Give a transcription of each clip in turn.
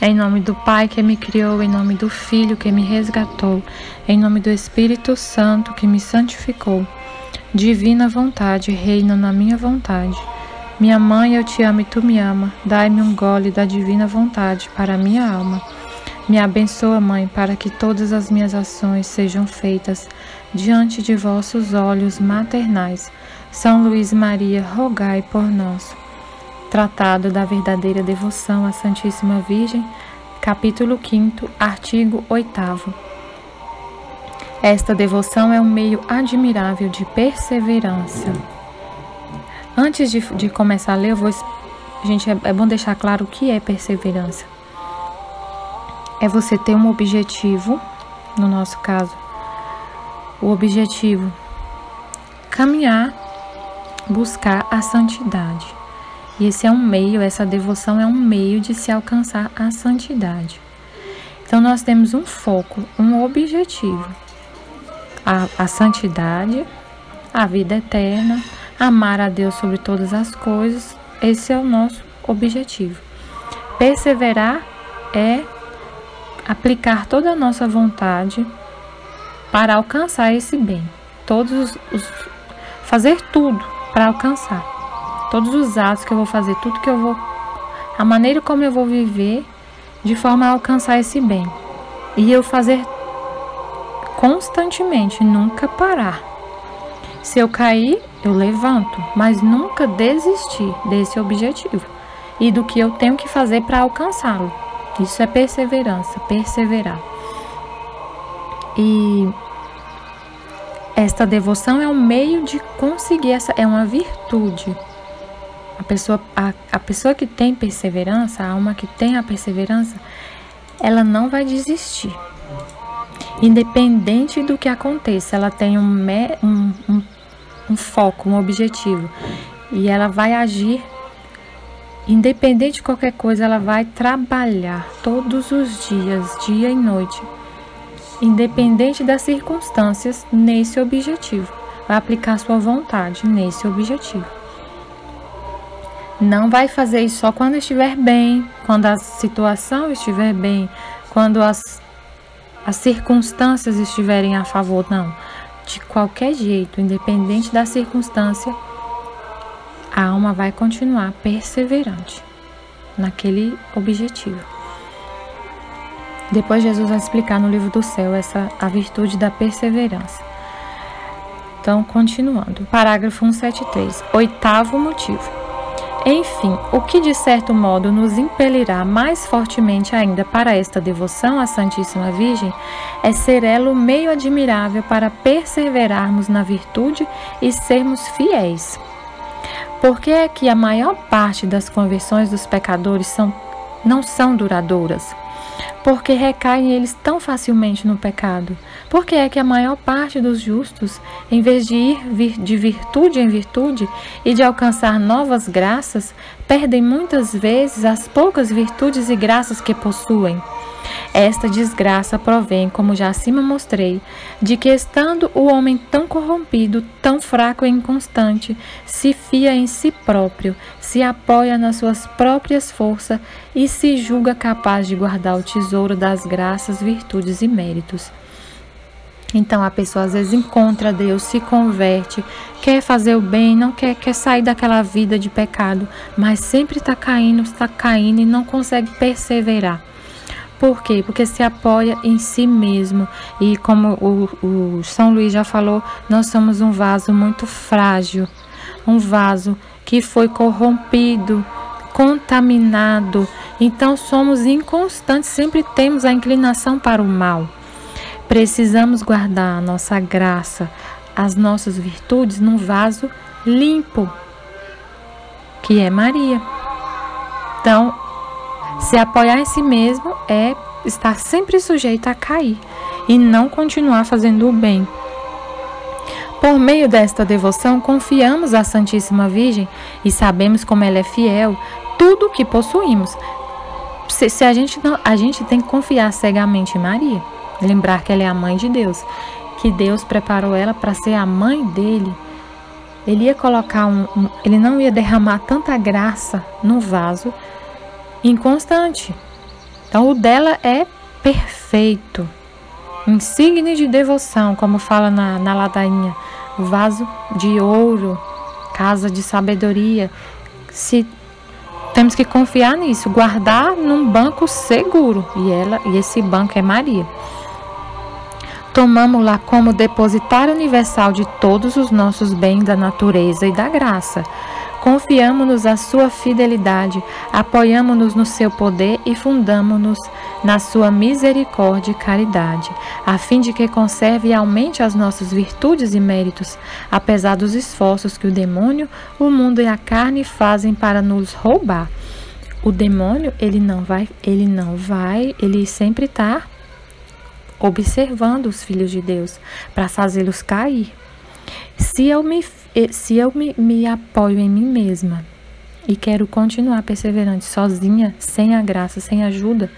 Em nome do Pai que me criou, em nome do Filho que me resgatou, em nome do Espírito Santo que me santificou. Divina vontade, reina na minha vontade. Minha mãe, eu te amo e tu me ama. Dai-me um gole da divina vontade para a minha alma. Me abençoa, Mãe, para que todas as minhas ações sejam feitas diante de vossos olhos maternais. São Luís Maria, rogai por nós. Tratado da verdadeira devoção à Santíssima Virgem, capítulo 5º, artigo 8º. Esta devoção é um meio admirável de perseverança. Antes de começar a ler, gente, é bom deixar claro o que é perseverança. É você ter um objetivo, no nosso caso, o objetivo, caminhar, buscar a santidade. E esse é um meio, essa devoção é um meio de se alcançar a santidade. Então, nós temos um foco, um objetivo. A santidade, a vida eterna, amar a Deus sobre todas as coisas. Esse é o nosso objetivo. Perseverar é aplicar toda a nossa vontade para alcançar esse bem. Fazer tudo para alcançar. Todos os atos que eu vou fazer, a maneira como eu vou viver, de forma a alcançar esse bem. E eu fazer constantemente, nunca parar. Se eu cair, eu levanto, mas nunca desistir desse objetivo e do que eu tenho que fazer para alcançá-lo. Isso é perseverança, perseverar. E esta devoção é um meio de conseguir, é uma virtude. A pessoa que tem perseverança, a alma que tem a perseverança, ela não vai desistir. Independente do que aconteça, ela tem um foco, um objetivo. E ela vai agir, independente de qualquer coisa, ela vai trabalhar todos os dias, dia e noite, independente das circunstâncias, nesse objetivo. Vai aplicar sua vontade nesse objetivo. Não vai fazer isso só quando estiver bem, quando a situação estiver bem, quando as circunstâncias estiverem a favor, não. De qualquer jeito, independente da circunstância, a alma vai continuar perseverante naquele objetivo. Depois Jesus vai explicar no livro do céu a virtude da perseverança. Então, continuando. Parágrafo 173. 8º motivo. Enfim, o que de certo modo nos impelirá mais fortemente ainda para esta devoção à Santíssima Virgem é ser ela o meio admirável para perseverarmos na virtude e sermos fiéis. Porque é que a maior parte das conversões dos pecadores não são duradouras? Porque recaem eles tão facilmente no pecado? Porque é que a maior parte dos justos, em vez de ir de virtude em virtude e de alcançar novas graças, perdem muitas vezes as poucas virtudes e graças que possuem? Esta desgraça provém, como já acima mostrei, de que estando o homem tão corrompido, tão fraco e inconstante, se fia em si próprio, se apoia nas suas próprias forças e se julga capaz de guardar o tesouro das graças, virtudes e méritos. Então a pessoa às vezes encontra Deus, se converte, quer fazer o bem, não quer sair daquela vida de pecado, mas sempre está caindo e não consegue perseverar. Por quê? Porque se apoia em si mesmo. E como o São Luís já falou, nós somos um vaso muito frágil. Um vaso que foi corrompido, contaminado. Então somos inconstantes, sempre temos a inclinação para o mal. Precisamos guardar a nossa graça, as nossas virtudes num vaso limpo, que é Maria. Então, se apoiar em si mesmo é estar sempre sujeito a cair e não continuar fazendo o bem. Por meio desta devoção, confiamos à Santíssima Virgem e sabemos como ela é fiel, tudo o que possuímos. A gente tem que confiar cegamente em Maria, lembrar que ela é a mãe de Deus, que Deus preparou ela para ser a mãe dele. Ele ia colocar ele não ia derramar tanta graça no vaso inconstante. Então, o dela é perfeito, insigne de devoção, como fala na ladainha, o vaso de ouro, casa de sabedoria. Temos que confiar nisso, guardar num banco seguro, e esse banco é Maria. Tomamos-la como depositária universal de todos os nossos bens da natureza e da graça. Confiamos-nos à sua fidelidade, apoiamos-nos no seu poder e fundamos-nos na sua misericórdia e caridade, a fim de que conserve e aumente as nossas virtudes e méritos, apesar dos esforços que o demônio, o mundo e a carne fazem para nos roubar. O demônio, ele sempre está observando os filhos de Deus para fazê-los cair. Se eu me apoio em mim mesma e quero continuar perseverante sozinha, sem a graça, sem ajuda,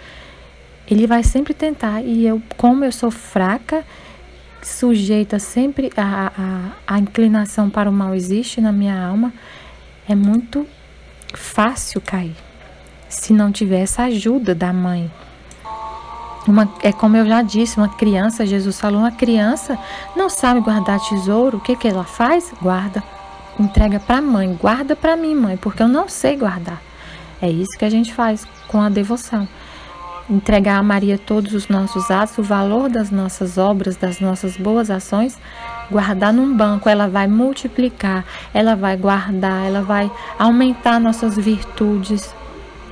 ele vai sempre tentar. E como eu sou fraca, sujeita sempre a inclinação para o mal existe na minha alma, é muito fácil cair se não tiver essa ajuda da mãe. É como eu já disse, uma criança, Jesus falou, uma criança não sabe guardar tesouro. O que ela faz? Guarda, entrega para a mãe. Guarda para mim, mãe, porque eu não sei guardar. É isso que a gente faz com a devoção. Entregar a Maria todos os nossos atos, o valor das nossas obras, das nossas boas ações, guardar num banco. Ela vai multiplicar, ela vai guardar, ela vai aumentar nossas virtudes,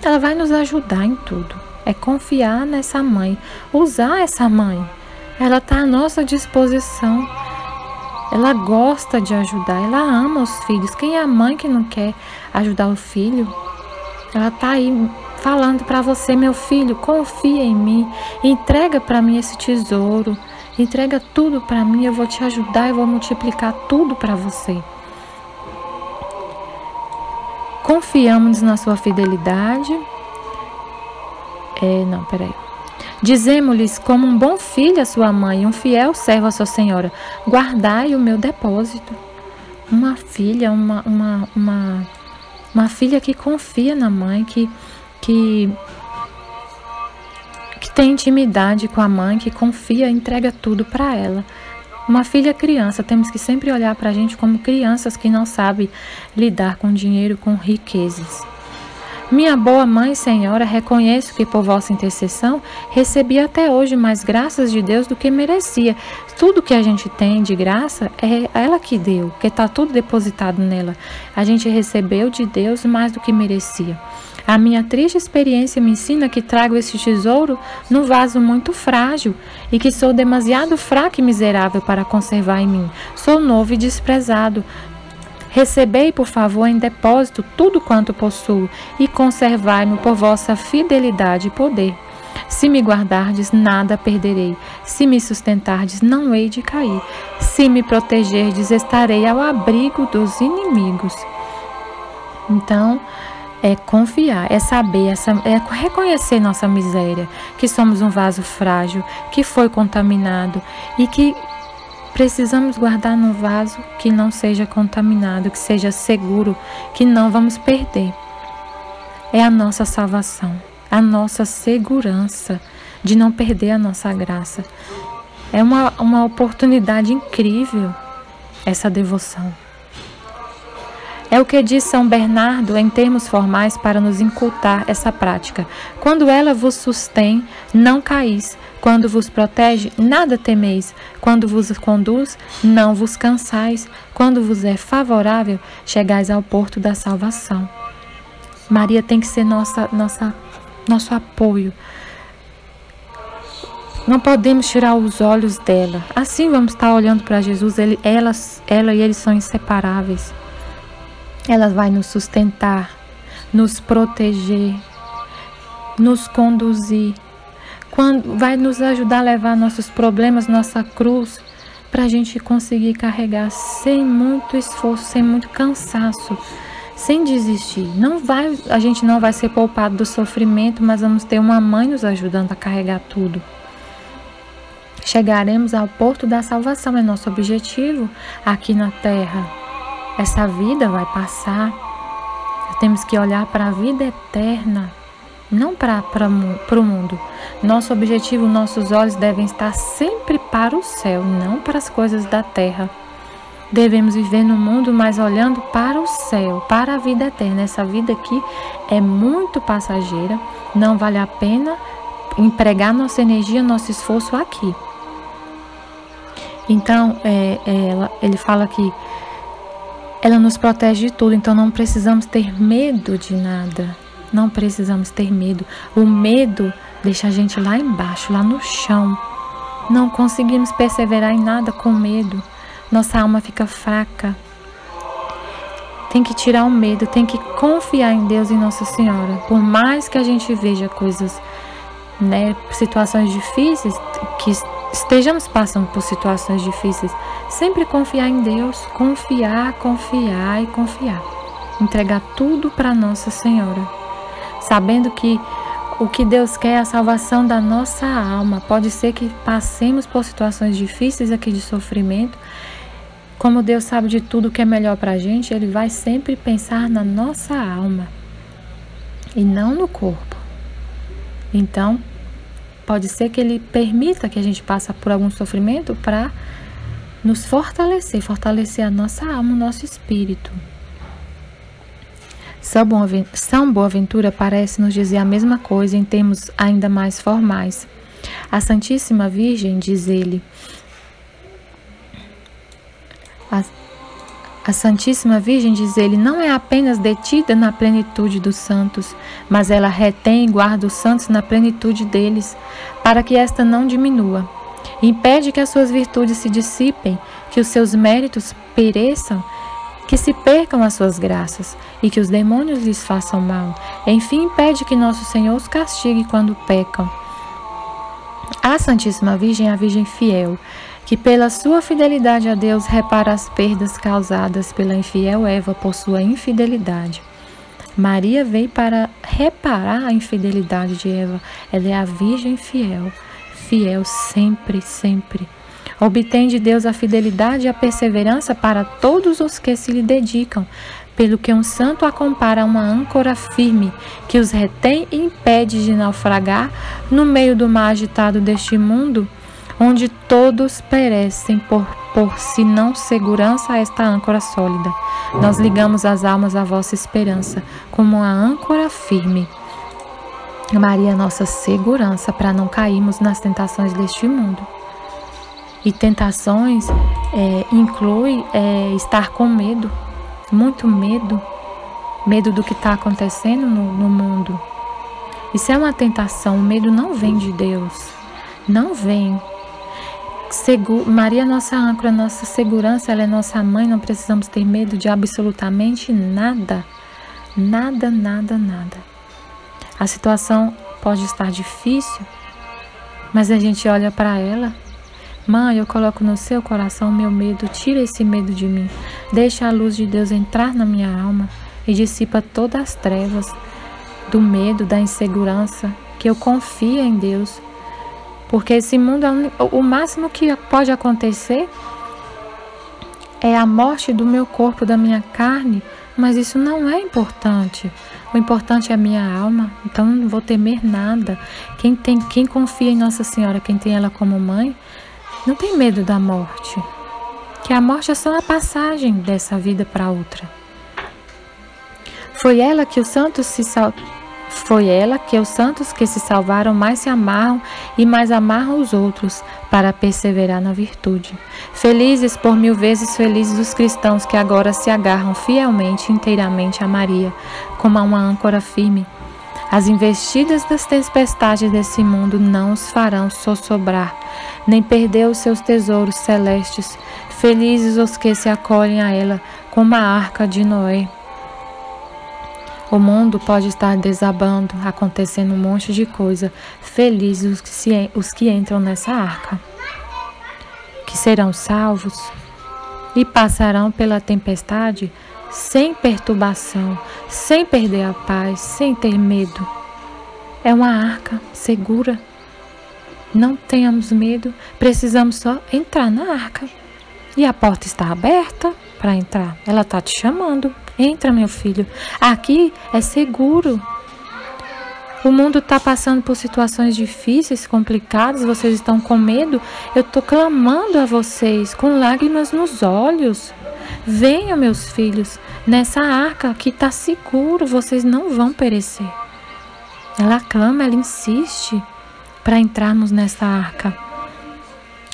ela vai nos ajudar em tudo. É confiar nessa mãe, usar essa mãe. Ela está à nossa disposição. Ela gosta de ajudar, ela ama os filhos. Quem é a mãe que não quer ajudar o filho? Ela está aí falando para você, meu filho, confia em mim, entrega para mim esse tesouro, entrega tudo para mim, eu vou te ajudar, eu vou multiplicar tudo para você. Confiamos na sua fidelidade. Dizemos-lhes como um bom filho a sua mãe, um fiel servo a sua senhora, guardai o meu depósito. Uma filha, uma filha que confia na mãe, que tem intimidade com a mãe, que confia, entrega tudo para ela. Uma filha criança, temos que sempre olhar para a gente como crianças que não sabem lidar com dinheiro, com riquezas. Minha boa mãe, senhora, reconheço que por vossa intercessão recebi até hoje mais graças de Deus do que merecia. Tudo que a gente tem de graça é ela que deu, porque está tudo depositado nela. A gente recebeu de Deus mais do que merecia. A minha triste experiência me ensina que trago esse tesouro num vaso muito frágil e que sou demasiado fraca e miserável para conservar em mim. Sou novo e desprezado. Recebei, por favor, em depósito tudo quanto possuo e conservai-me por vossa fidelidade e poder. Se me guardardes, nada perderei. Se me sustentardes, não hei de cair. Se me protegerdes, estarei ao abrigo dos inimigos. Então, é confiar, é saber, é reconhecer nossa miséria, que somos um vaso frágil, que foi contaminado e que precisamos guardar num vaso que não seja contaminado, que seja seguro, que não vamos perder. É a nossa salvação, a nossa segurança de não perder a nossa graça. É uma oportunidade incrível essa devoção. É o que diz São Bernardo em termos formais para nos incultar essa prática. Quando ela vos sustém, não caís. Quando vos protege, nada temeis. Quando vos conduz, não vos cansais. Quando vos é favorável, chegais ao porto da salvação. Maria tem que ser nosso apoio. Não podemos tirar os olhos dela. Assim vamos estar olhando para Jesus. Ela e ele são inseparáveis. Ela vai nos sustentar, nos proteger, nos conduzir. Vai nos ajudar a levar nossos problemas, nossa cruz, para a gente conseguir carregar sem muito esforço, sem muito cansaço, sem desistir. A gente não vai ser poupado do sofrimento, mas vamos ter uma mãe nos ajudando a carregar tudo. Chegaremos ao porto da salvação, é nosso objetivo aqui na terra. Essa vida vai passar, temos que olhar para a vida eterna, não para o mundo. Nosso objetivo, nossos olhos devem estar sempre para o céu, não para as coisas da terra. Devemos viver no mundo, mas olhando para o céu, para a vida eterna. Essa vida aqui é muito passageira, não vale a pena empregar nossa energia, nosso esforço aqui. Então, ele fala que ela nos protege de tudo, então não precisamos ter medo de nada. Não precisamos ter medo. O medo deixa a gente lá embaixo, lá no chão. Não conseguimos perseverar em nada com medo. Nossa alma fica fraca. Tem que tirar o medo, tem que confiar em Deus e Nossa Senhora. Por mais que a gente veja coisas, situações difíceis, que estejamos passando por situações difíceis, sempre confiar em Deus, confiar e confiar. Entregar tudo para Nossa Senhora, sabendo que o que Deus quer é a salvação da nossa alma. Pode ser que passemos por situações difíceis aqui de sofrimento. Como Deus sabe de tudo que é melhor para a gente, Ele vai sempre pensar na nossa alma e não no corpo. Então, pode ser que Ele permita que a gente passe por algum sofrimento para nos fortalecer a nossa alma, o nosso espírito. São Boaventura parece nos dizer a mesma coisa em termos ainda mais formais. A Santíssima Virgem, diz ele, a Santíssima Virgem, diz ele, não é apenas detida na plenitude dos santos, mas ela retém e guarda os santos na plenitude deles, para que esta não diminua. Impede que as suas virtudes se dissipem, que os seus méritos pereçam, que se percam as suas graças e que os demônios lhes façam mal. Enfim, impede que nosso Senhor os castigue quando pecam. A Santíssima Virgem é a Virgem fiel, que pela sua fidelidade a Deus repara as perdas causadas pela infiel Eva por sua infidelidade. Maria veio para reparar a infidelidade de Eva. Ela é a Virgem fiel, fiel sempre, sempre. Obtém de Deus a fidelidade e a perseverança para todos os que se lhe dedicam, pelo que um santo a compara a uma âncora firme, que os retém e impede de naufragar no meio do mar agitado deste mundo, onde todos perecem por si não segurança a esta âncora sólida. Nós ligamos as almas à vossa esperança, como uma âncora firme. Maria é nossa segurança para não cairmos nas tentações deste mundo. E tentações inclui estar com medo, muito medo, medo do que está acontecendo no mundo. Isso é uma tentação, o medo não vem de Deus, não vem. Maria é nossa âncora, nossa segurança, ela é nossa mãe, não precisamos ter medo de absolutamente nada, nada, nada, nada. A situação pode estar difícil, mas a gente olha para ela. Mãe, eu coloco no seu coração o meu medo, tira esse medo de mim, deixa a luz de Deus entrar na minha alma e dissipa todas as trevas do medo, da insegurança, que eu confie em Deus, porque esse mundo, o máximo que pode acontecer é a morte do meu corpo, da minha carne, mas isso não é importante. O importante é a minha alma, então eu não vou temer nada. Quem confia em Nossa Senhora, quem tem ela como mãe, não tem medo da morte, que a morte é só a passagem dessa vida para outra. Foi ela que os santos que se salvaram mais se amarram e mais amarram os outros para perseverar na virtude. Felizes, por 1000 vezes felizes os cristãos que agora se agarram fielmente e inteiramente a Maria, como a uma âncora firme. As investidas das tempestades desse mundo não os farão sossobrar, nem perder os seus tesouros celestes. Felizes os que se acolhem a ela, como a arca de Noé. O mundo pode estar desabando, acontecendo um monte de coisa. Felizes os que entram nessa arca, que serão salvos e passarão pela tempestade sem perturbação, sem perder a paz, sem ter medo. É uma arca segura. Não tenhamos medo, precisamos só entrar na arca. E a porta está aberta para entrar. Ela está te chamando. Entra, meu filho. Aqui é seguro. O mundo está passando por situações difíceis, complicadas, vocês estão com medo. Eu estou clamando a vocês com lágrimas nos olhos. Venham, meus filhos, nessa arca que está seguro, vocês não vão perecer. Ela clama, ela insiste para entrarmos nessa arca.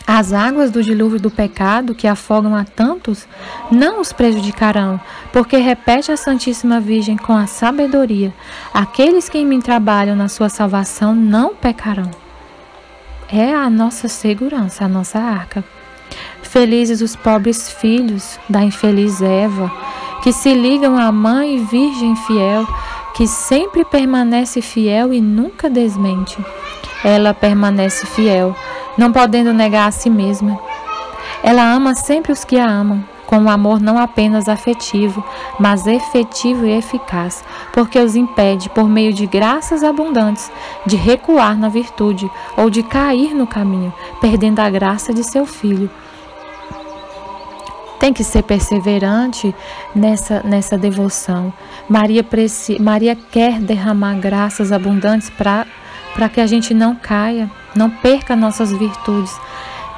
As águas do dilúvio do pecado que afogam a tantos não os prejudicarão, porque repete a Santíssima Virgem com a sabedoria: aqueles que em mim trabalham na sua salvação não pecarão. É a nossa segurança, a nossa arca. Felizes os pobres filhos da infeliz Eva, que se ligam à mãe virgem fiel, que sempre permanece fiel e nunca desmente. Ela permanece fiel, não podendo negar a si mesma. Ela ama sempre os que a amam, com um amor não apenas afetivo, mas efetivo e eficaz, porque os impede, por meio de graças abundantes, de recuar na virtude ou de cair no caminho, perdendo a graça de seu filho. Tem que ser perseverante nessa devoção. Maria quer derramar graças abundantes para que a gente não caia, não perca nossas virtudes.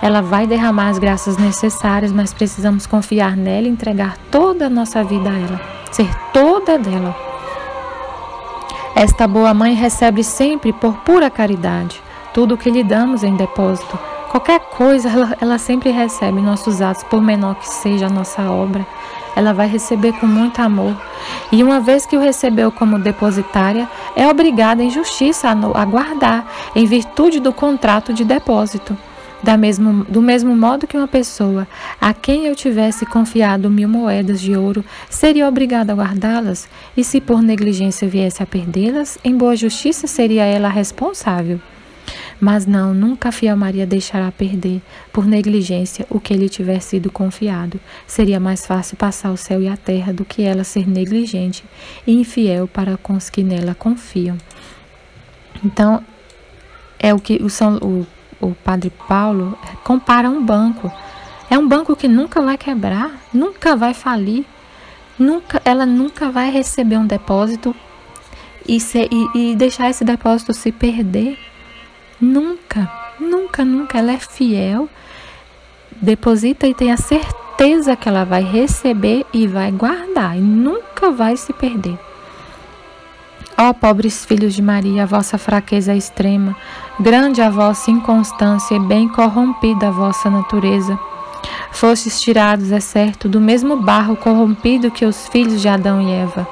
Ela vai derramar as graças necessárias, mas precisamos confiar nela e entregar toda a nossa vida a ela, ser toda dela. Esta boa mãe recebe sempre por pura caridade tudo o que lhe damos em depósito. Qualquer coisa ela sempre recebe nossos atos, por menor que seja a nossa obra. Ela vai receber com muito amor. E uma vez que o recebeu como depositária, é obrigada em justiça a guardar, em virtude do contrato de depósito. Do mesmo modo que uma pessoa a quem eu tivesse confiado 1000 moedas de ouro seria obrigada a guardá-las, e se por negligência viesse a perdê-las, em boa justiça seria ela a responsável. Mas não, nunca a fiel Maria deixará perder, por negligência, o que lhe tiver sido confiado. Seria mais fácil passar o céu e a terra do que ela ser negligente e infiel para com os que nela confiam. Então, é o que o Padre Paulo compara a um banco. É um banco que nunca vai quebrar, nunca vai falir, ela nunca vai receber um depósito e deixar esse depósito se perder. Nunca, nunca, nunca. Ela é fiel, deposita e tem a certeza que ela vai receber e vai guardar e nunca vai se perder. Ó pobres filhos de Maria, a vossa fraqueza é extrema, grande a vossa inconstância e bem corrompida a vossa natureza. Fostes tirados, é certo, do mesmo barro corrompido que os filhos de Adão e Eva.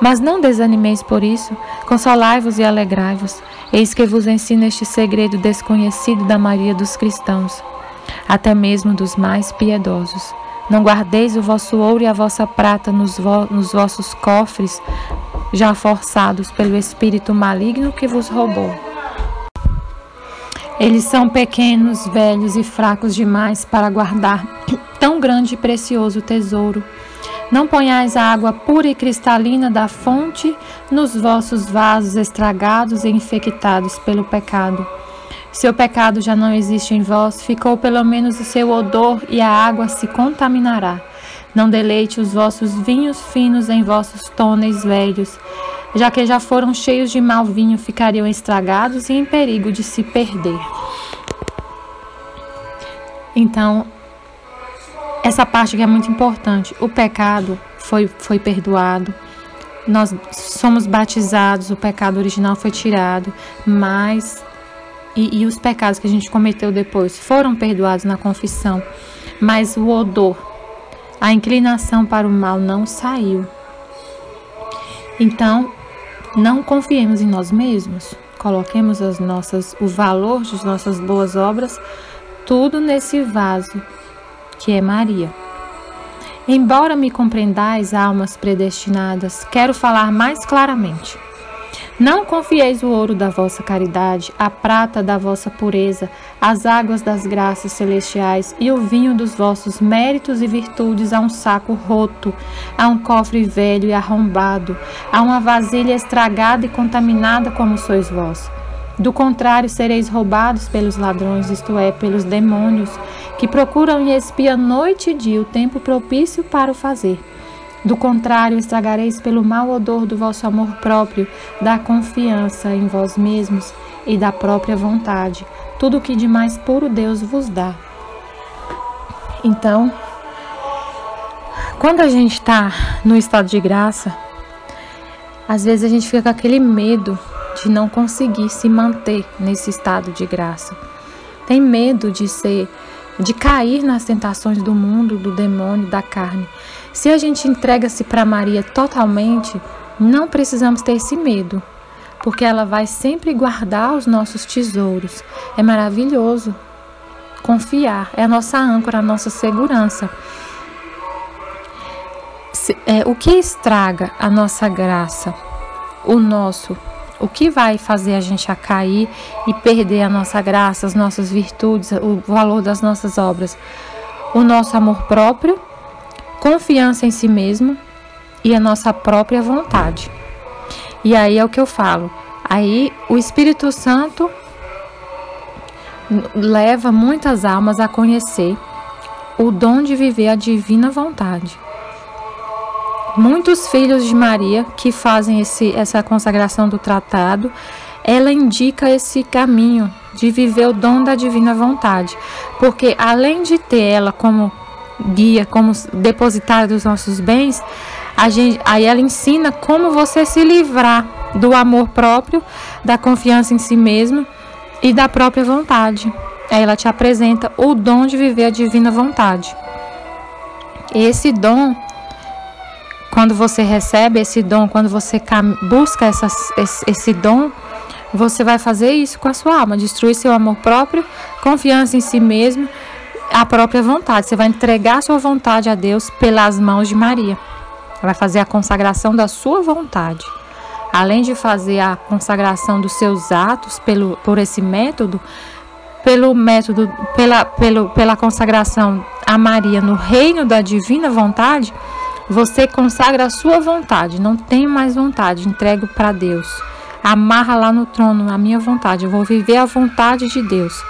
Mas não desanimeis por isso, consolai-vos e alegrai-vos. Eis que vos ensino este segredo desconhecido da maioria dos cristãos, até mesmo dos mais piedosos. Não guardeis o vosso ouro e a vossa prata nos vossos cofres, já forçados pelo espírito maligno que vos roubou. Eles são pequenos, velhos e fracos demais para guardar tão grande e precioso tesouro. Não ponhais a água pura e cristalina da fonte nos vossos vasos estragados e infectados pelo pecado. Se o pecado já não existe em vós, ficou pelo menos o seu odor e a água se contaminará. Não deleite os vossos vinhos finos em vossos tôneis velhos, já que já foram cheios de mau vinho, ficariam estragados e em perigo de se perder. Então, essa parte que é muito importante, o pecado foi perdoado, nós somos batizados, o pecado original foi tirado, mas e os pecados que a gente cometeu depois foram perdoados na confissão, mas o odor, a inclinação para o mal não saiu. Então, não confiemos em nós mesmos, coloquemos o valor das nossas boas obras, tudo nesse vaso que é Maria. Embora me compreendais, almas predestinadas, quero falar mais claramente. Não confieis o ouro da vossa caridade, a prata da vossa pureza, as águas das graças celestiais e o vinho dos vossos méritos e virtudes a um saco roto, a um cofre velho e arrombado, a uma vasilha estragada e contaminada como sois vós. Do contrário, sereis roubados pelos ladrões, isto é, pelos demônios, que procuram e espiam noite e dia o tempo propício para o fazer. Do contrário, estragareis pelo mau odor do vosso amor próprio, da confiança em vós mesmos e da própria vontade, tudo o que de mais puro Deus vos dá. Então, quando a gente está no estado de graça, às vezes a gente fica com aquele medo de não conseguir se manter nesse estado de graça. Tem medo de cair nas tentações do mundo, do demônio, da carne. Se a gente entrega-se para Maria totalmente, não precisamos ter esse medo, porque ela vai sempre guardar os nossos tesouros. É maravilhoso confiar, é a nossa âncora, a nossa segurança. O que estraga a nossa graça, o que vai fazer a gente a cair e perder a nossa graça, as nossas virtudes, o valor das nossas obras? O nosso amor próprio, confiança em si mesmo e a nossa própria vontade. E aí é o que eu falo. Aí o Espírito Santo leva muitas almas a conhecer o dom de viver a divina vontade. Muitos filhos de Maria que fazem essa consagração do tratado, ela indica esse caminho de viver o dom da divina vontade, porque além de ter ela como guia, como depositária dos nossos bens, aí ela ensina como você se livrar do amor próprio, da confiança em si mesmo e da própria vontade. Aí ela te apresenta o dom de viver a divina vontade. Esse dom, quando você recebe esse dom, quando você busca esse dom, você vai fazer isso com a sua alma, destruir seu amor próprio, confiança em si mesmo, a própria vontade. Você vai entregar sua vontade a Deus pelas mãos de Maria. Vai fazer a consagração da sua vontade. Além de fazer a consagração dos seus atos por esse método, pela consagração a Maria no reino da divina vontade, você consagra a sua vontade. Não tenho mais vontade, entrego para Deus. Amarra lá no trono a minha vontade. Eu vou viver a vontade de Deus.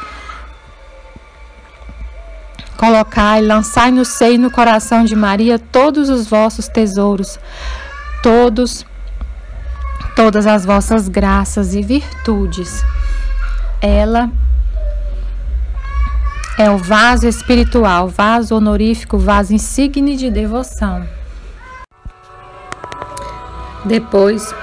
Colocai, lançai no seio e no coração de Maria todos os vossos tesouros, todas as vossas graças e virtudes. Ela é o vaso espiritual, vaso honorífico, vaso insigne de devoção. Depois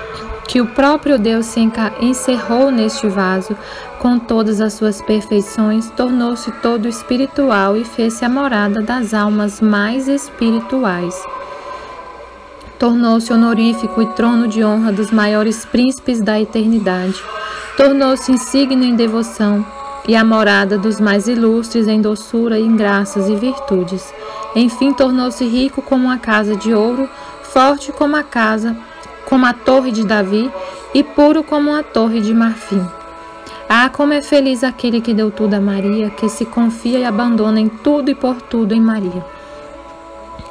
que o próprio Deus se encerrou neste vaso com todas as suas perfeições, tornou-se todo espiritual e fez-se a morada das almas mais espirituais. Tornou-se honorífico e trono de honra dos maiores príncipes da eternidade. Tornou-se insígnio em devoção e a morada dos mais ilustres em doçura, em graças e virtudes. Enfim, tornou-se rico como uma casa de ouro, forte como a torre de Davi e puro como uma torre de marfim. Ah, como é feliz aquele que deu tudo a Maria, que se confia e abandona em tudo e por tudo em Maria.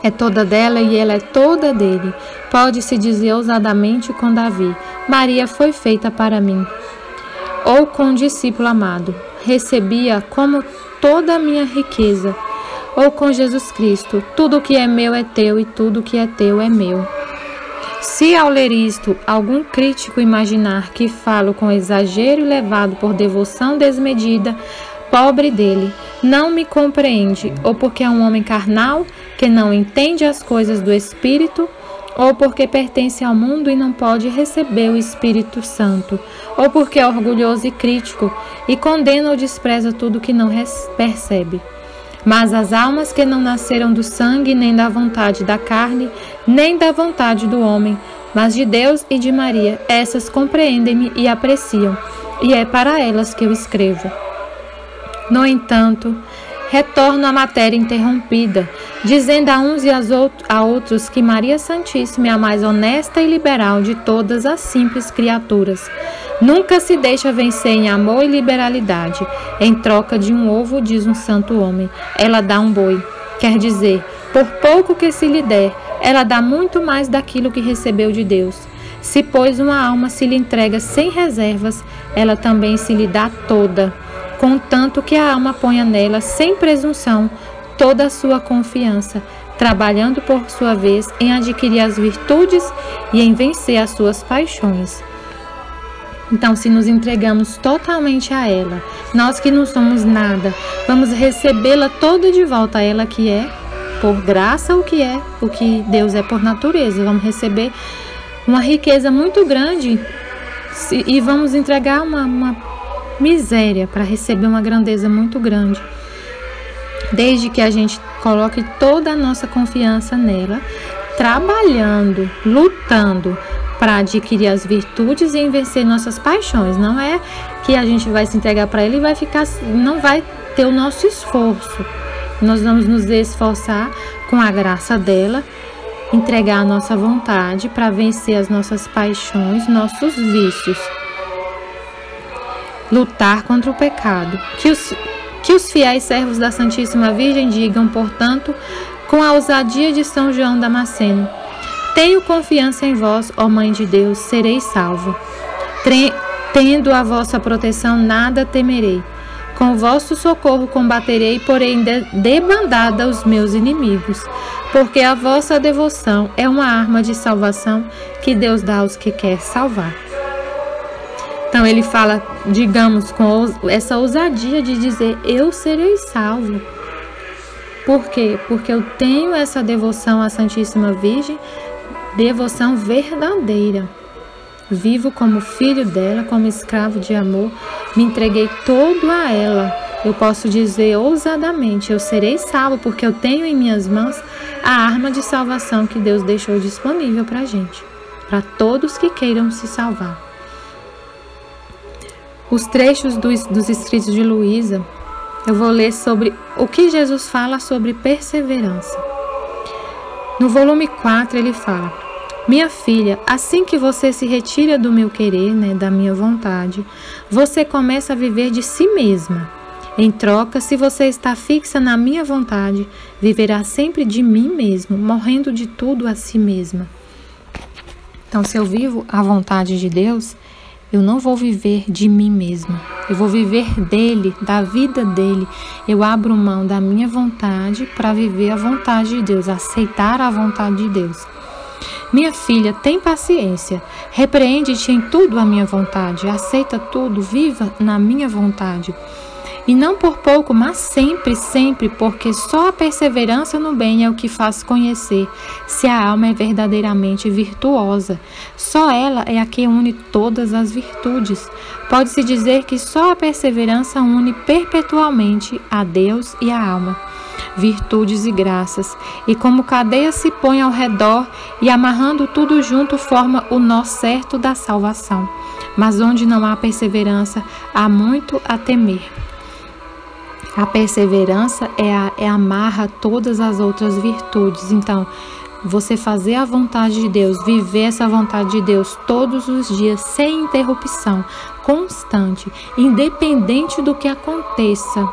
É toda dela e ela é toda dele. Pode-se dizer ousadamente com Davi: Maria foi feita para mim. Ou com o discípulo amado: recebia como toda a minha riqueza. Ou com Jesus Cristo: tudo que é meu é teu e tudo que é teu é meu. Se ao ler isto, algum crítico imaginar que falo com exagero e levado por devoção desmedida, pobre dele, não me compreende, ou porque é um homem carnal, que não entende as coisas do Espírito, ou porque pertence ao mundo e não pode receber o Espírito Santo, ou porque é orgulhoso e crítico, e condena ou despreza tudo que não percebe. Mas as almas que não nasceram do sangue, nem da vontade da carne, nem da vontade do homem, mas de Deus e de Maria, essas compreendem-me e apreciam, e é para elas que eu escrevo. No entanto, retorno à matéria interrompida, dizendo a uns e a outros que Maria Santíssima é a mais honesta e liberal de todas as simples criaturas. Nunca se deixa vencer em amor e liberalidade. Em troca de um ovo, diz um santo homem, ela dá um boi. Quer dizer, por pouco que se lhe der, ela dá muito mais daquilo que recebeu de Deus. Se, pois, uma alma se lhe entrega sem reservas, ela também se lhe dá toda, contanto que a alma ponha nela, sem presunção, toda a sua confiança, trabalhando por sua vez em adquirir as virtudes e em vencer as suas paixões. Então, se nos entregamos totalmente a ela, nós que não somos nada, vamos recebê-la toda de volta a ela, que é por graça o que Deus é por natureza. Vamos receber uma riqueza muito grande e vamos entregar uma miséria para receber uma grandeza muito grande. Desde que a gente coloque toda a nossa confiança nela, trabalhando, lutando para adquirir as virtudes e vencer nossas paixões. Não é que a gente vai se entregar para ele e não vai ter o nosso esforço. Nós vamos nos esforçar com a graça dela, entregar a nossa vontade para vencer as nossas paixões, nossos vícios. Lutar contra o pecado. Que os fiéis servos da Santíssima Virgem digam, portanto, com a ousadia de São João Damasceno: tenho confiança em vós, ó Mãe de Deus, serei salvo. Tendo a vossa proteção, nada temerei. Com o vosso socorro combaterei, porém debandada os meus inimigos, porque a vossa devoção é uma arma de salvação que Deus dá aos que quer salvar. Então ele fala, digamos, com essa ousadia de dizer: eu serei salvo. Por quê? Porque eu tenho essa devoção à Santíssima Virgem, devoção verdadeira. Vivo como filho dela, como escravo de amor, me entreguei todo a ela. Eu posso dizer ousadamente: eu serei salvo, porque eu tenho em minhas mãos a arma de salvação que Deus deixou disponível para a gente, para todos que queiram se salvar. Os trechos dos escritos de Luísa, eu vou ler sobre o que Jesus fala sobre perseverança. No volume 4 ele fala: minha filha, assim que você se retira do meu querer, da minha vontade, você começa a viver de si mesma. Em troca, se você está fixa na minha vontade, viverá sempre de mim mesmo, morrendo de tudo a si mesma. Então, se eu vivo a vontade de Deus, eu não vou viver de mim mesma. Eu vou viver dele, da vida dele. Eu abro mão da minha vontade para viver a vontade de Deus, aceitar a vontade de Deus. Minha filha, tem paciência, repreende-te em tudo a minha vontade, aceita tudo, viva na minha vontade. E não por pouco, mas sempre, sempre, porque só a perseverança no bem é o que faz conhecer se a alma é verdadeiramente virtuosa. Só ela é a que une todas as virtudes. Pode-se dizer que só a perseverança une perpetualmente a Deus e a alma, virtudes e graças, e como cadeia se põe ao redor e amarrando tudo junto forma o nó certo da salvação. Mas onde não há perseverança, há muito a temer. A perseverança amarra todas as outras virtudes. Então, você fazer a vontade de Deus, viver essa vontade de Deus todos os dias, sem interrupção, constante, independente do que aconteça,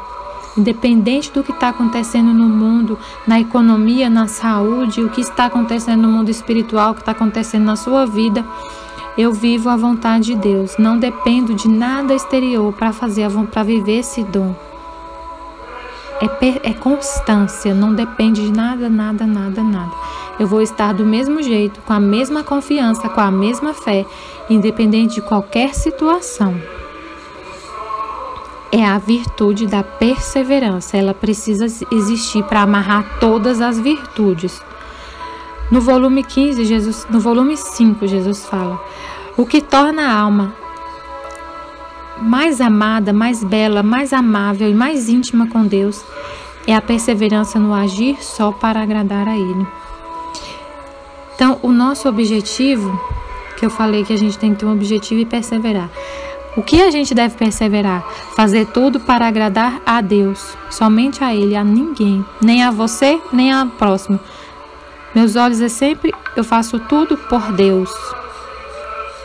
independente do que está acontecendo no mundo, na economia, na saúde, o que está acontecendo no mundo espiritual, o que está acontecendo na sua vida, eu vivo a vontade de Deus. Não dependo de nada exterior para viver esse dom. É constância, não depende de nada, nada, nada, nada. Eu vou estar do mesmo jeito, com a mesma confiança, com a mesma fé, independente de qualquer situação. É a virtude da perseverança. Ela precisa existir para amarrar todas as virtudes. No volume 5, Jesus fala: o que torna a alma mais amada, mais bela, mais amável e mais íntima com Deus é a perseverança no agir só para agradar a Ele. Então, o nosso objetivo, que eu falei que a gente tem que ter um objetivo e perseverar. O que a gente deve perseverar? Fazer tudo para agradar a Deus, somente a Ele, a ninguém, nem a você, nem a próximo. Meus olhos eu faço tudo por Deus.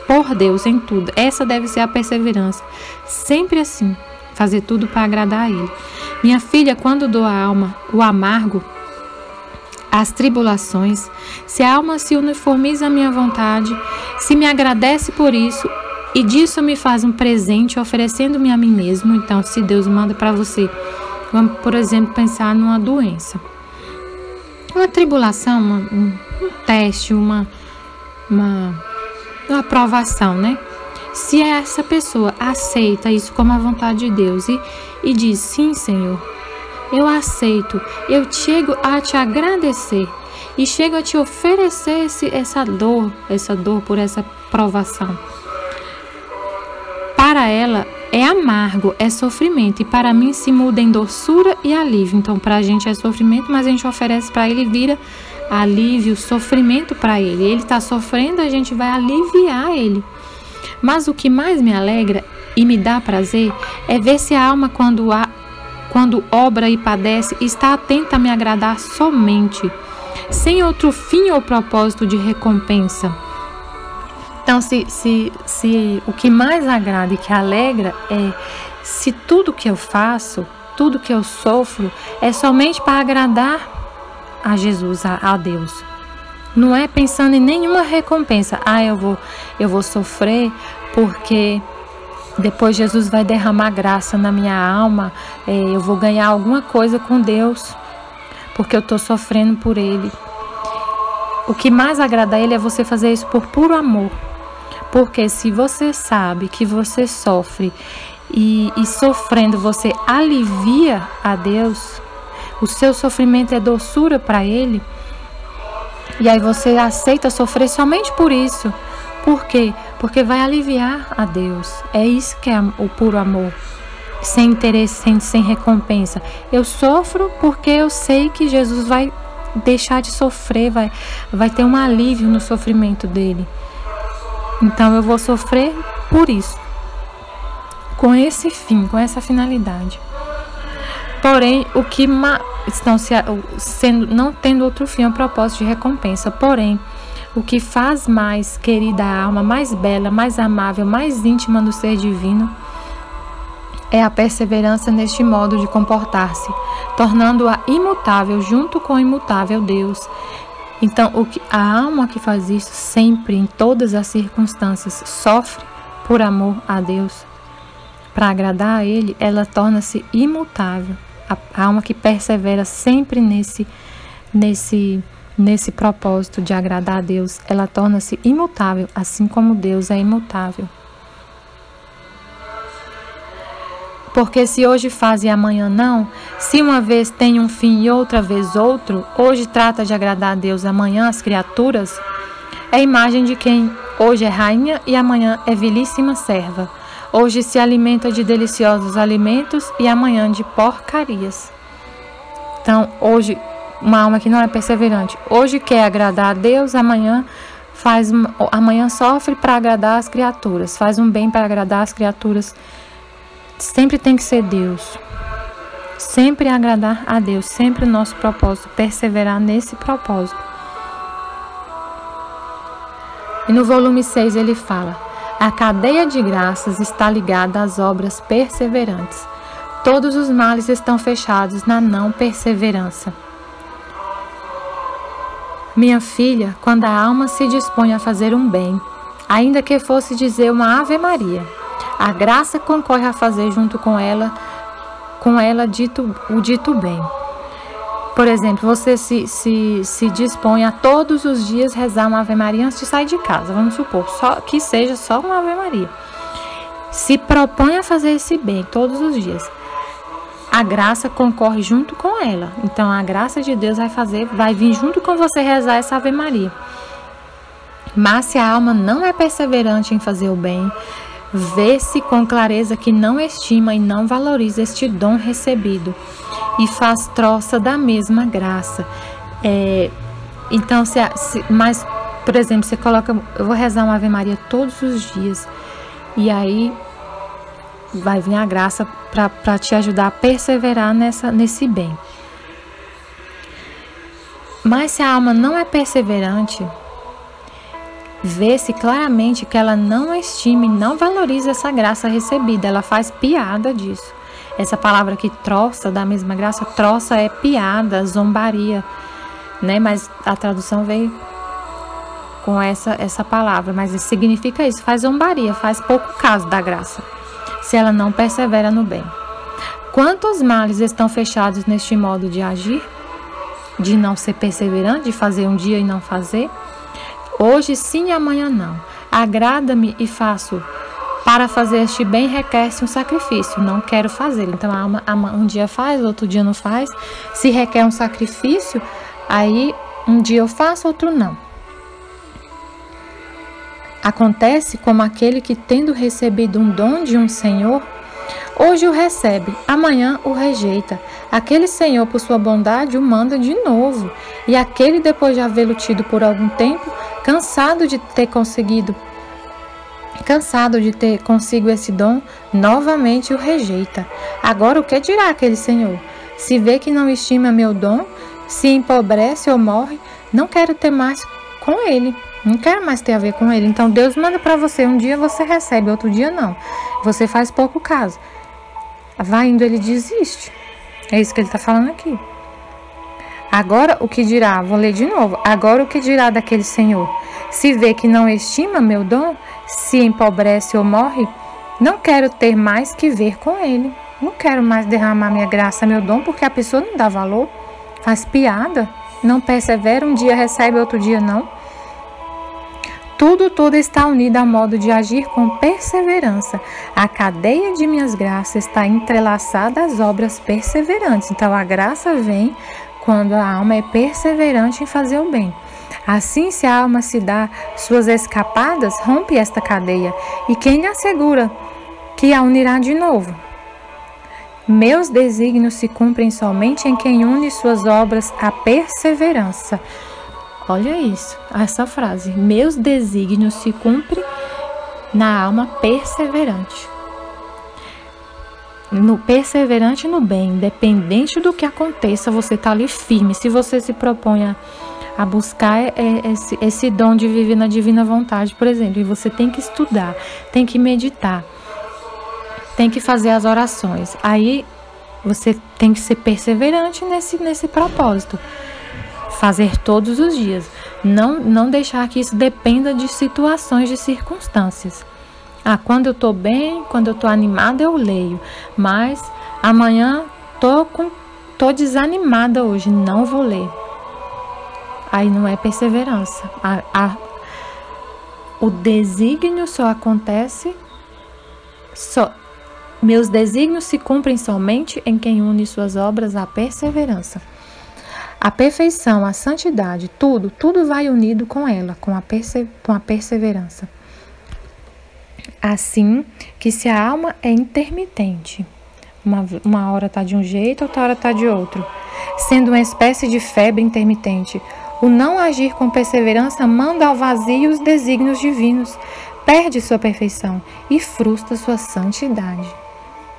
Por Deus, em tudo. Essa deve ser a perseverança. Sempre assim, fazer tudo para agradar a Ele. Minha filha, quando dou à alma o amargo, as tribulações, se a alma se uniformiza à minha vontade, se me agradece por isso, e disso me faz um presente, oferecendo-me a mim mesmo. Então, se Deus manda para você, vamos, por exemplo, pensar numa doença. tribulação, um teste, uma aprovação, né? Se essa pessoa aceita isso como a vontade de Deus e diz, sim, Senhor, eu aceito, eu chego a te agradecer e chego a te oferecer essa dor por essa provação. Para ela é amargo, é sofrimento, e para mim se muda em doçura e alívio. Então, para a gente é sofrimento, mas a gente oferece para ele, vira alívio, sofrimento para ele. Ele está sofrendo, a gente vai aliviar ele. Mas o que mais me alegra e me dá prazer é ver se a alma, quando obra e padece, está atenta a me agradar somente, sem outro fim ou propósito de recompensa. Então, se o que mais agrada e que alegra é se tudo que eu faço, tudo que eu sofro, é somente para agradar a Jesus, a Deus. Não é pensando em nenhuma recompensa. Eu vou sofrer porque depois Jesus vai derramar graça na minha alma. Eu vou ganhar alguma coisa com Deus porque eu estou sofrendo por Ele. O que mais agrada a Ele é você fazer isso por puro amor. Porque se você sabe que você sofre e sofrendo você alivia a Deus, o seu sofrimento é doçura para Ele, e aí você aceita sofrer somente por isso. Por quê? Porque vai aliviar a Deus. É isso que é o puro amor. Sem interesse, sem recompensa. Eu sofro porque eu sei que Jesus vai deixar de sofrer, vai ter um alívio no sofrimento dele. Então eu vou sofrer por isso, com esse fim, com essa finalidade. Porém, o que não tendo outro fim, é um propósito de recompensa. Porém, o que faz mais querida a alma, mais bela, mais amável, mais íntima do ser divino, é a perseverança neste modo de comportar-se, tornando-a imutável junto com o imutável Deus. Então, a alma que faz isso sempre, em todas as circunstâncias, sofre por amor a Deus, para agradar a Ele, ela torna-se imutável. A alma que persevera sempre nesse propósito de agradar a Deus, ela torna-se imutável, assim como Deus é imutável. Porque se hoje faz e amanhã não, se uma vez tem um fim e outra vez outro, hoje trata de agradar a Deus, amanhã as criaturas, é a imagem de quem hoje é rainha e amanhã é vilíssima serva. Hoje se alimenta de deliciosos alimentos e amanhã de porcarias. Então, hoje, uma alma que não é perseverante, hoje quer agradar a Deus, amanhã sofre para agradar as criaturas, faz um bem para agradar as criaturas. Sempre tem que ser Deus, sempre agradar a Deus, sempre o nosso propósito, perseverar nesse propósito. E no volume 6 ele fala: a cadeia de graças está ligada às obras perseverantes. Todos os males estão fechados na não perseverança. Minha filha, quando a alma se dispõe a fazer um bem, ainda que fosse dizer uma Ave Maria, a graça concorre a fazer junto com ela o dito bem. Por exemplo, você se dispõe a todos os dias rezar uma Ave Maria antes de sair de casa, vamos supor, que seja só uma Ave Maria. Se propõe a fazer esse bem todos os dias, a graça concorre junto com ela. Então a graça de Deus vai vir junto com você rezar essa Ave Maria. Mas se a alma não é perseverante em fazer o bem, vê-se com clareza que não estima e não valoriza este dom recebido e faz troça da mesma graça. Então, mas, por exemplo, você coloca, eu vou rezar uma Ave Maria todos os dias, e aí vai vir a graça para te ajudar a perseverar nesse bem. Mas se a alma não é perseverante, vê-se claramente que ela não estima e não valoriza essa graça recebida. Ela faz piada disso. Essa palavra aqui, troça, da mesma graça, troça é piada, zombaria, né? Mas a tradução veio com essa palavra, mas significa isso, faz zombaria, faz pouco caso da graça, se ela não persevera no bem. Quantos males estão fechados neste modo de agir? de não ser perseverante, de fazer um dia e não fazer. Hoje sim e amanhã não. Agrada-me e faço. Para fazer este bem requer-se um sacrifício. Não quero fazer. Então a alma um dia faz, outro dia não faz. Se requer um sacrifício, aí um dia eu faço, outro não. Acontece como aquele que, tendo recebido um dom de um senhor, hoje o recebe, amanhã o rejeita. Aquele senhor, por sua bondade, o manda de novo. E aquele, depois de havê-lo tido por algum tempo, cansado de ter consigo esse dom, novamente o rejeita. Agora o que dirá aquele senhor? Se vê que não estima meu dom, se empobrece ou morre, não quero ter mais com ele. Não quero mais ter a ver com ele. Então Deus manda para você, um dia você recebe, outro dia não. Você faz pouco caso. Vai indo, ele desiste. É isso que ele está falando aqui. Agora o que dirá? Vou ler de novo. Agora o que dirá daquele senhor? Se vê que não estima meu dom, se empobrece ou morre, não quero ter mais que ver com ele. Não quero mais derramar minha graça, meu dom, porque a pessoa não dá valor, faz piada, não persevera, um dia recebe, outro dia não. Tudo está unido a modo de agir com perseverança. A cadeia de minhas graças está entrelaçada às obras perseverantes. Então, a graça vem quando a alma é perseverante em fazer o bem. Assim, se a alma se dá suas escapadas, rompe esta cadeia. E quem lhe assegura que a unirá de novo? Meus desígnios se cumprem somente em quem une suas obras à perseverança. Olha isso, essa frase. Meus desígnios se cumprem na alma perseverante. Perseverante no bem, independente do que aconteça, você está ali firme. Se você se propõe a buscar esse dom de viver na divina vontade, por exemplo, e você tem que estudar, tem que meditar, tem que fazer as orações. Aí você tem que ser perseverante nesse propósito. Fazer todos os dias. Não deixar que isso dependa de situações, de circunstâncias. Quando eu estou bem, quando eu estou animada, eu leio. Mas amanhã tô desanimada hoje, não vou ler. Aí não é perseverança. O desígnio só acontece... Meus desígnios se cumprem somente em quem une suas obras à perseverança. A perfeição, a santidade, tudo vai unido com ela, com a perseverança. Assim que se a alma é intermitente, uma hora está de um jeito, outra hora está de outro, sendo uma espécie de febre intermitente, o não agir com perseverança manda ao vazio os desígnios divinos, perde sua perfeição e frustra sua santidade.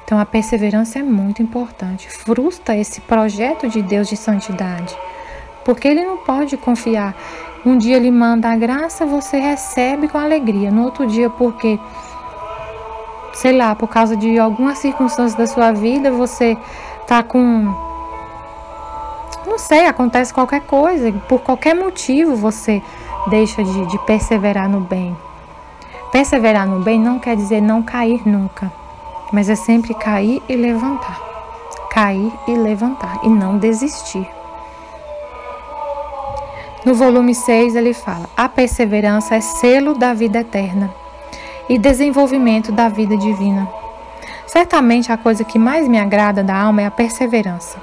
Então, a perseverança é muito importante. Frustra esse projeto de Deus de santidade. Porque Ele não pode confiar. Um dia Ele manda a graça, você recebe com alegria. No outro dia, porque, sei lá, por causa de alguma circunstância da sua vida, você tá com... Não sei, acontece qualquer coisa. Por qualquer motivo, você deixa de perseverar no bem. Perseverar no bem não quer dizer não cair nunca. Mas é sempre cair e levantar. Cair e levantar. E não desistir. No volume 6 ele fala: a perseverança é selo da vida eterna e desenvolvimento da vida divina. Certamente a coisa que mais me agrada da alma é a perseverança.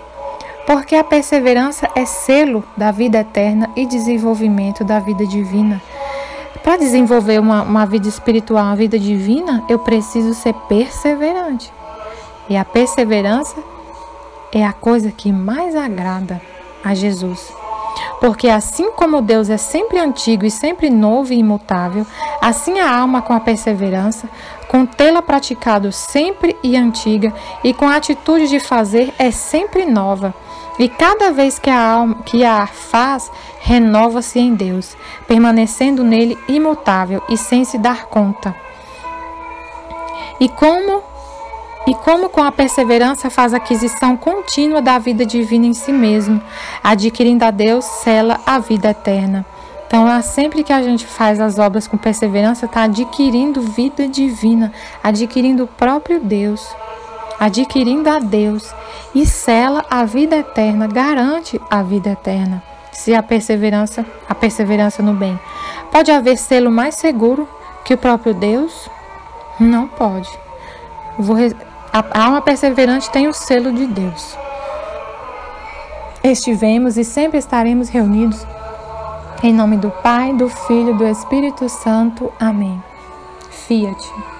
Porque a perseverança é selo da vida eterna e desenvolvimento da vida divina. Para desenvolver uma vida espiritual, uma vida divina, eu preciso ser perseverante. E a perseverança é a coisa que mais agrada a Jesus. Porque assim como Deus é sempre antigo e sempre novo e imutável, assim a alma com a perseverança, com tê-la praticado sempre e antiga, e com a atitude de fazer é sempre nova. E cada vez que a faz, renova-se em Deus, permanecendo nele imutável e sem se dar conta. E como com a perseverança faz aquisição contínua da vida divina em si mesmo, adquirindo a Deus, sela a vida eterna. Então, sempre que a gente faz as obras com perseverança, está adquirindo vida divina, adquirindo o próprio Deus. adquirindo a Deus e sela a vida eterna, garante a vida eterna. Se a perseverança no bem. Pode haver selo mais seguro que o próprio Deus? Não pode. A alma perseverante tem o selo de Deus. Estivemos e sempre estaremos reunidos em nome do Pai, do Filho e do Espírito Santo. Amém. Fiat.